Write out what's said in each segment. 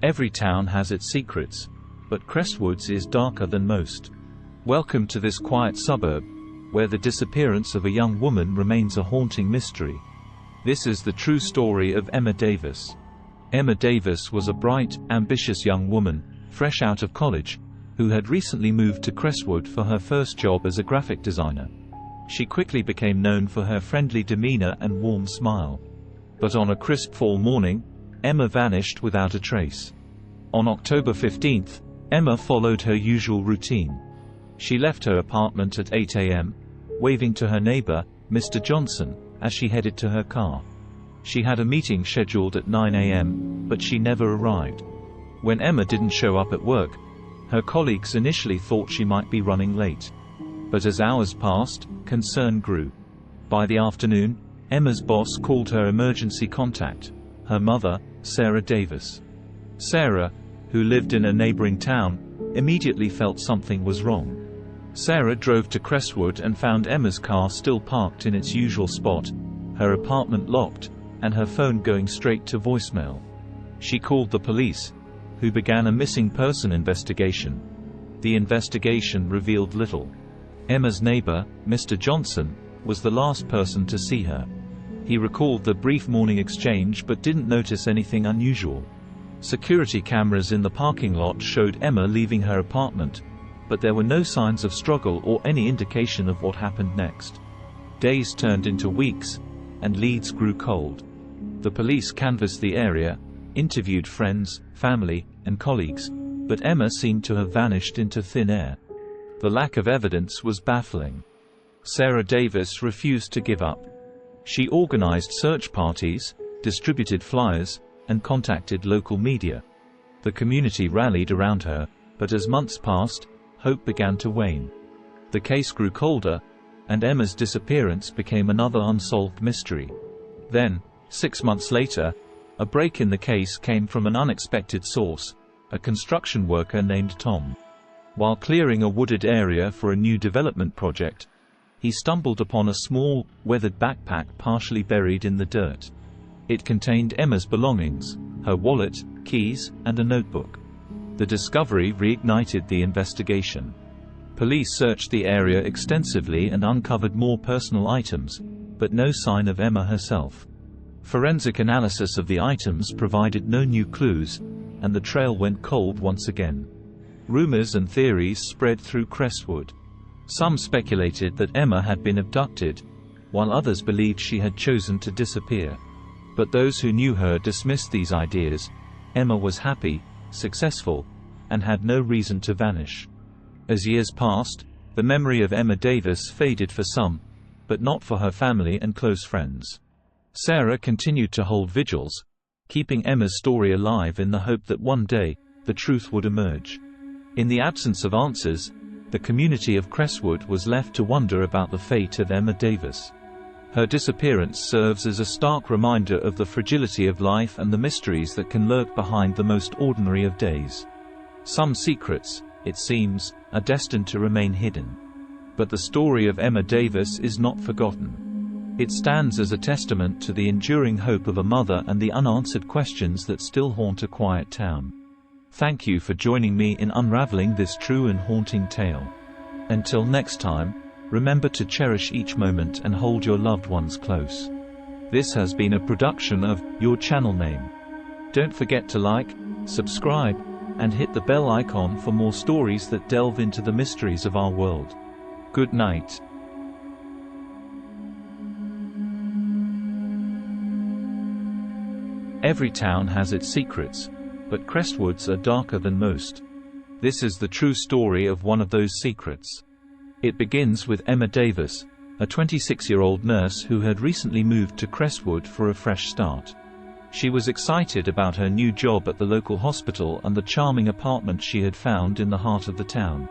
Every town has its secrets, but Crestwoods is darker than most. Welcome to this quiet suburb, where the disappearance of a young woman remains a haunting mystery. This is the true story of Emma Davis. Emma Davis was a bright, ambitious young woman, fresh out of college, who had recently moved to Crestwood for her first job as a graphic designer. She quickly became known for her friendly demeanor and warm smile. But on a crisp fall morning, Emma vanished without a trace. On October 15th, Emma followed her usual routine. She left her apartment at 8 a.m., waving to her neighbor, Mr. Johnson, as she headed to her car. She had a meeting scheduled at 9 a.m., but she never arrived. When Emma didn't show up at work, her colleagues initially thought she might be running late. But as hours passed, concern grew. By the afternoon, Emma's boss called her emergency contact, her mother, Sarah Davis. Sarah, who lived in a neighboring town, immediately felt something was wrong. Sarah drove to Crestwood and found Emma's car still parked in its usual spot, her apartment locked, and her phone going straight to voicemail. She called the police, who began a missing person investigation. The investigation revealed little. Emma's neighbor, Mr. Johnson, was the last person to see her. He recalled the brief morning exchange but didn't notice anything unusual. Security cameras in the parking lot showed Emma leaving her apartment, but there were no signs of struggle or any indication of what happened next. Days turned into weeks, and leads grew cold. The police canvassed the area, interviewed friends, family, and colleagues, but Emma seemed to have vanished into thin air. The lack of evidence was baffling. Sarah Davis refused to give up. She organized search parties, distributed flyers, and contacted local media. The community rallied around her, but as months passed, hope began to wane. The case grew colder, and Emma's disappearance became another unsolved mystery. Then, 6 months later, a break in the case came from an unexpected source, a construction worker named Tom. While clearing a wooded area for a new development project, he stumbled upon a small, weathered backpack partially buried in the dirt. It contained Emma's belongings, her wallet, keys, and a notebook. The discovery reignited the investigation. Police searched the area extensively and uncovered more personal items, but no sign of Emma herself. Forensic analysis of the items provided no new clues, and the trail went cold once again. Rumors and theories spread through Crestwood. Some speculated that Emma had been abducted, while others believed she had chosen to disappear. But those who knew her dismissed these ideas. Emma was happy, successful, and had no reason to vanish. As years passed, the memory of Emma Davis faded for some, but not for her family and close friends. Sarah continued to hold vigils, keeping Emma's story alive in the hope that one day, the truth would emerge. In the absence of answers, the community of Crestwood was left to wonder about the fate of Emma Davis. Her disappearance serves as a stark reminder of the fragility of life and the mysteries that can lurk behind the most ordinary of days. Some secrets, it seems, are destined to remain hidden. But the story of Emma Davis is not forgotten. It stands as a testament to the enduring hope of a mother and the unanswered questions that still haunt a quiet town. Thank you for joining me in unraveling this true and haunting tale. Until next time, remember to cherish each moment and hold your loved ones close. This has been a production of Your Channel Name. Don't forget to like, subscribe, and hit the bell icon for more stories that delve into the mysteries of our world. Good night. Every town has its secrets, but Crestwoods are darker than most. This is the true story of one of those secrets. It begins with Emma Davis, a 26-year-old nurse who had recently moved to Crestwood for a fresh start. She was excited about her new job at the local hospital and the charming apartment she had found in the heart of the town.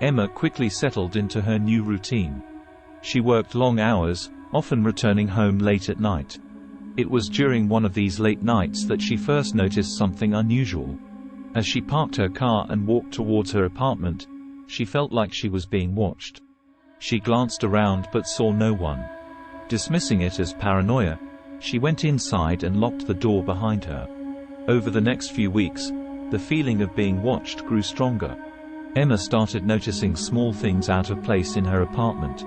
Emma quickly settled into her new routine. She worked long hours, often returning home late at night. It was during one of these late nights that she first noticed something unusual. As she parked her car and walked towards her apartment, she felt like she was being watched. She glanced around but saw no one. Dismissing it as paranoia, she went inside and locked the door behind her. Over the next few weeks, The feeling of being watched grew stronger. Emma started noticing small things out of place in her apartment.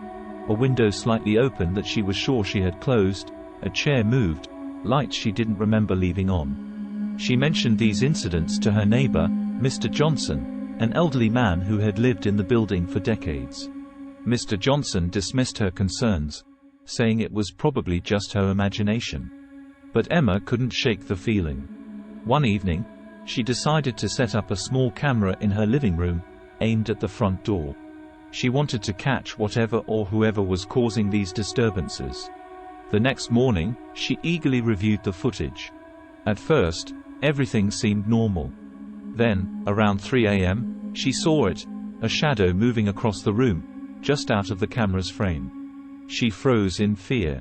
A window slightly open that she was sure she had closed, a chair moved, lights she didn't remember leaving on. She mentioned these incidents to her neighbor, Mr. Johnson, an elderly man who had lived in the building for decades. Mr. Johnson dismissed her concerns, saying it was probably just her imagination. But Emma couldn't shake the feeling. One evening, she decided to set up a small camera in her living room, aimed at the front door. She wanted to catch whatever or whoever was causing these disturbances. The next morning, she eagerly reviewed the footage. At first, everything seemed normal. Then, around 3 a.m., she saw it, a shadow moving across the room, just out of the camera's frame. She froze in fear.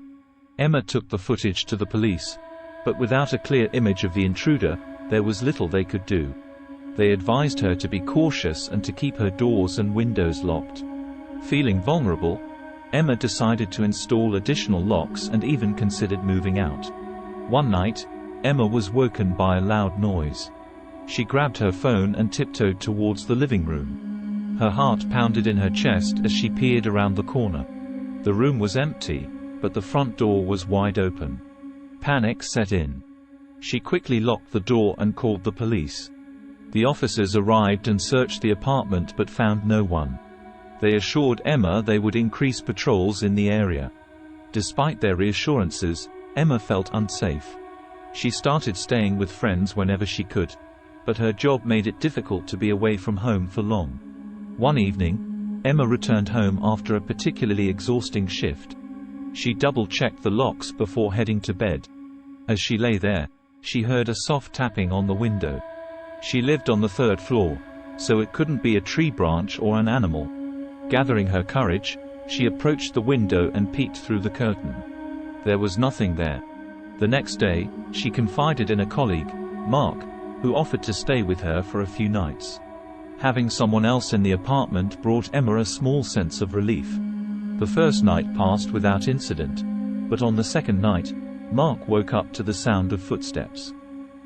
Emma took the footage to the police, but without a clear image of the intruder, there was little they could do. They advised her to be cautious and to keep her doors and windows locked. Feeling vulnerable, Emma decided to install additional locks and even considered moving out. One night, Emma was woken by a loud noise. She grabbed her phone and tiptoed towards the living room. Her heart pounded in her chest as she peered around the corner. The room was empty, but the front door was wide open. Panic set in. She quickly locked the door and called the police. The officers arrived and searched the apartment but found no one. They assured Emma they would increase patrols in the area. Despite their reassurances, Emma felt unsafe. She started staying with friends whenever she could, but her job made it difficult to be away from home for long. One evening, Emma returned home after a particularly exhausting shift. She double-checked the locks before heading to bed. As she lay there, she heard a soft tapping on the window. She lived on the 3rd floor, so it couldn't be a tree branch or an animal. Gathering her courage, she approached the window and peeked through the curtain. There was nothing there. The next day, she confided in a colleague, Mark, who offered to stay with her for a few nights. Having someone else in the apartment brought Emma a small sense of relief. The first night passed without incident, but on the second night, Mark woke up to the sound of footsteps.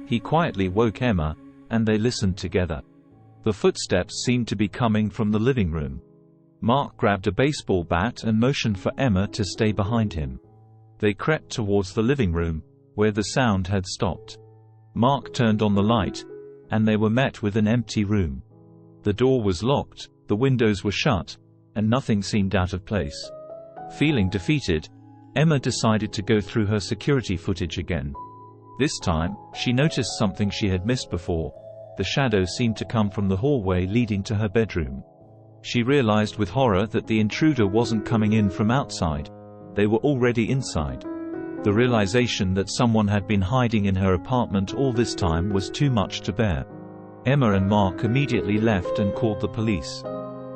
He quietly woke Emma, and they listened together. The footsteps seemed to be coming from the living room. Mark grabbed a baseball bat and motioned for Emma to stay behind him. They crept towards the living room, where the sound had stopped. Mark turned on the light, and they were met with an empty room. The door was locked, the windows were shut, and nothing seemed out of place. Feeling defeated, Emma decided to go through her security footage again. This time, she noticed something she had missed before. The shadow seemed to come from the hallway leading to her bedroom. She realized with horror that the intruder wasn't coming in from outside. They were already inside. The realization that someone had been hiding in her apartment all this time was too much to bear. Emma and Mark immediately left and called the police.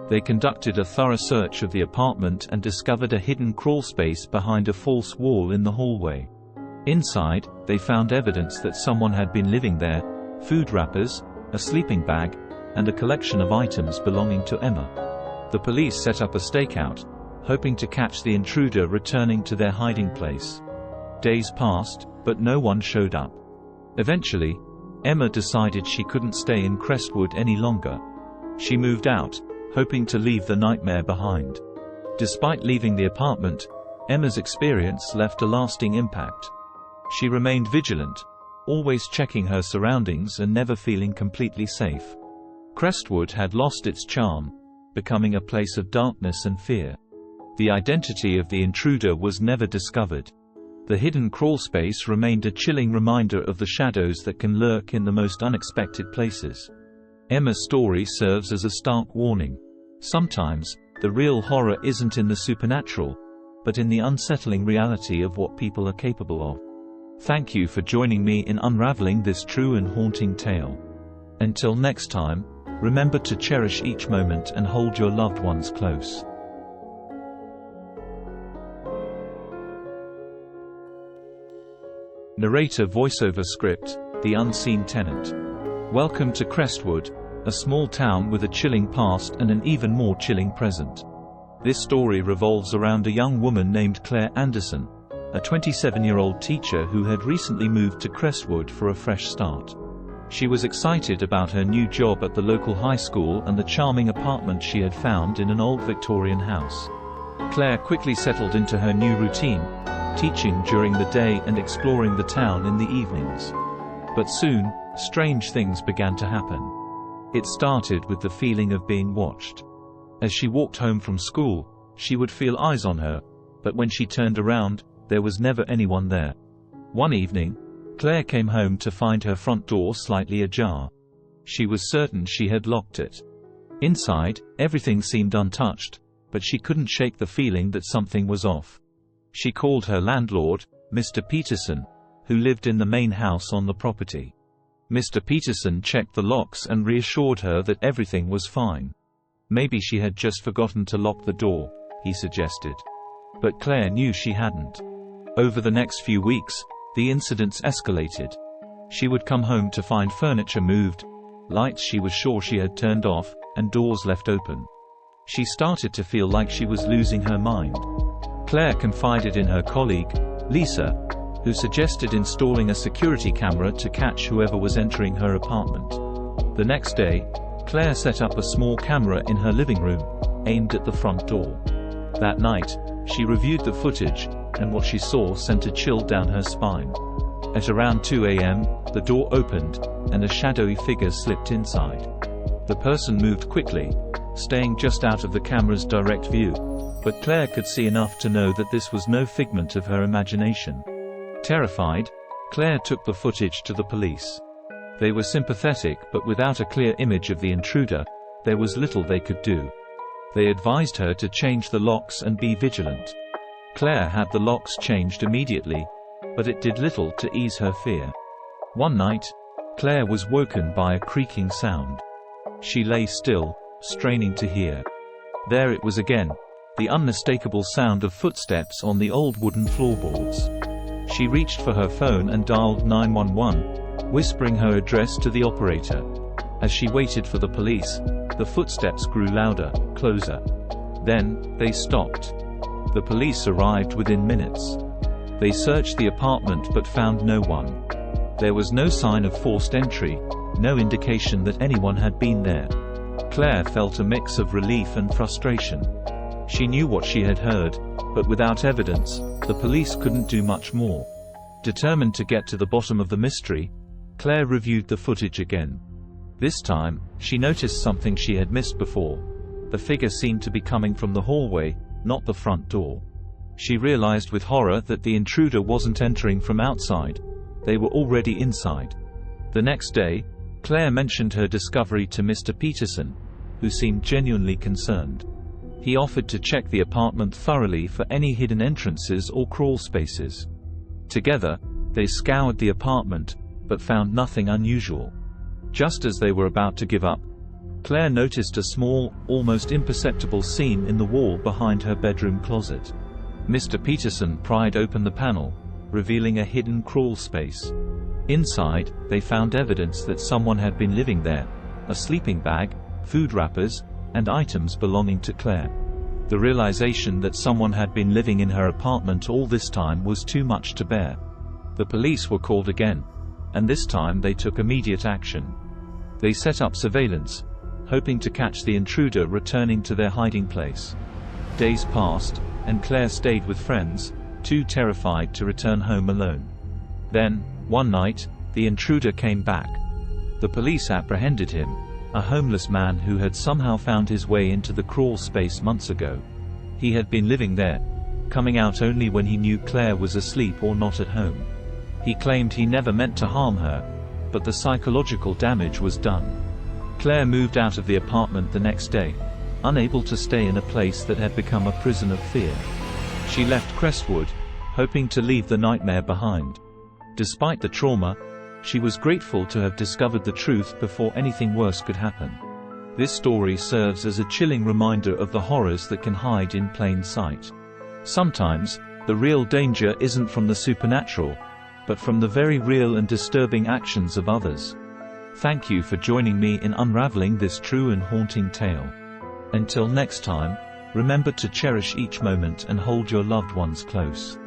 They conducted a thorough search of the apartment and discovered a hidden crawl space behind a false wall in the hallway. Inside, they found evidence that someone had been living there: food wrappers, a sleeping bag, and a collection of items belonging to Emma. The police set up a stakeout, hoping to catch the intruder returning to their hiding place. Days passed, but no one showed up. Eventually, Emma decided she couldn't stay in Crestwood any longer. She moved out, hoping to leave the nightmare behind. Despite leaving the apartment, Emma's experience left a lasting impact. She remained vigilant, always checking her surroundings and never feeling completely safe. Crestwood had lost its charm, becoming a place of darkness and fear. The identity of the intruder was never discovered. The hidden crawl space remained a chilling reminder of the shadows that can lurk in the most unexpected places. Emma's story serves as a stark warning. Sometimes, the real horror isn't in the supernatural, but in the unsettling reality of what people are capable of. Thank you for joining me in unraveling this true and haunting tale. Until next time, remember to cherish each moment and hold your loved ones close. Narrator voiceover script: The Unseen Tenant. Welcome to Crestwood, a small town with a chilling past and an even more chilling present. This story revolves around a young woman named Claire Anderson, a 27-year-old teacher who had recently moved to Crestwood for a fresh start. She was excited about her new job at the local high school and the charming apartment she had found in an old Victorian house. Claire quickly settled into her new routine, teaching during the day and exploring the town in the evenings. But soon, strange things began to happen. It started with the feeling of being watched. As she walked home from school, she would feel eyes on her, but when she turned around, there was never anyone there. One evening, Claire came home to find her front door slightly ajar. She was certain she had locked it. Inside, everything seemed untouched, but she couldn't shake the feeling that something was off. She called her landlord, Mr. Peterson, who lived in the main house on the property. Mr. Peterson checked the locks and reassured her that everything was fine. Maybe she had just forgotten to lock the door, he suggested. But Claire knew she hadn't. Over the next few weeks, the incidents escalated. She would come home to find furniture moved, lights she was sure she had turned off, and doors left open. She started to feel like she was losing her mind. Claire confided in her colleague, Lisa, who suggested installing a security camera to catch whoever was entering her apartment. The next day, Claire set up a small camera in her living room, aimed at the front door. That night, she reviewed the footage, and what she saw sent a chill down her spine. At around 2 a.m., the door opened, and a shadowy figure slipped inside. The person moved quickly, staying just out of the camera's direct view, but Claire could see enough to know that this was no figment of her imagination. Terrified, Claire took the footage to the police. They were sympathetic, but without a clear image of the intruder, there was little they could do. They advised her to change the locks and be vigilant. Claire had the locks changed immediately, but it did little to ease her fear. One night, Claire was woken by a creaking sound. She lay still, straining to hear. There it was again, the unmistakable sound of footsteps on the old wooden floorboards. She reached for her phone and dialed 911, whispering her address to the operator. As she waited for the police, the footsteps grew louder, closer. Then, they stopped. The police arrived within minutes. They searched the apartment but found no one. There was no sign of forced entry, no indication that anyone had been there. Claire felt a mix of relief and frustration. She knew what she had heard, but without evidence, the police couldn't do much more. Determined to get to the bottom of the mystery, Claire reviewed the footage again. This time, she noticed something she had missed before. The figure seemed to be coming from the hallway, not the front door. She realized with horror that the intruder wasn't entering from outside. They were already inside. The next day, Claire mentioned her discovery to Mr. Peterson, who seemed genuinely concerned. He offered to check the apartment thoroughly for any hidden entrances or crawl spaces. Together, they scoured the apartment, but found nothing unusual. Just as they were about to give up, Claire noticed a small, almost imperceptible seam in the wall behind her bedroom closet. Mr. Peterson pried open the panel, revealing a hidden crawl space. Inside, they found evidence that someone had been living there: a sleeping bag, food wrappers, and items belonging to Claire. The realization that someone had been living in her apartment all this time was too much to bear. The police were called again, and this time they took immediate action. They set up surveillance, hoping to catch the intruder returning to their hiding place. Days passed, and Claire stayed with friends, too terrified to return home alone. Then, one night, the intruder came back. The police apprehended him, a homeless man who had somehow found his way into the crawl space months ago. He had been living there, coming out only when he knew Claire was asleep or not at home. He claimed he never meant to harm her, but the psychological damage was done. Claire moved out of the apartment the next day, unable to stay in a place that had become a prison of fear. She left Crestwood, hoping to leave the nightmare behind. Despite the trauma, she was grateful to have discovered the truth before anything worse could happen. This story serves as a chilling reminder of the horrors that can hide in plain sight. Sometimes, the real danger isn't from the supernatural, but from the very real and disturbing actions of others. Thank you for joining me in unraveling this true and haunting tale. Until next time, remember to cherish each moment and hold your loved ones close.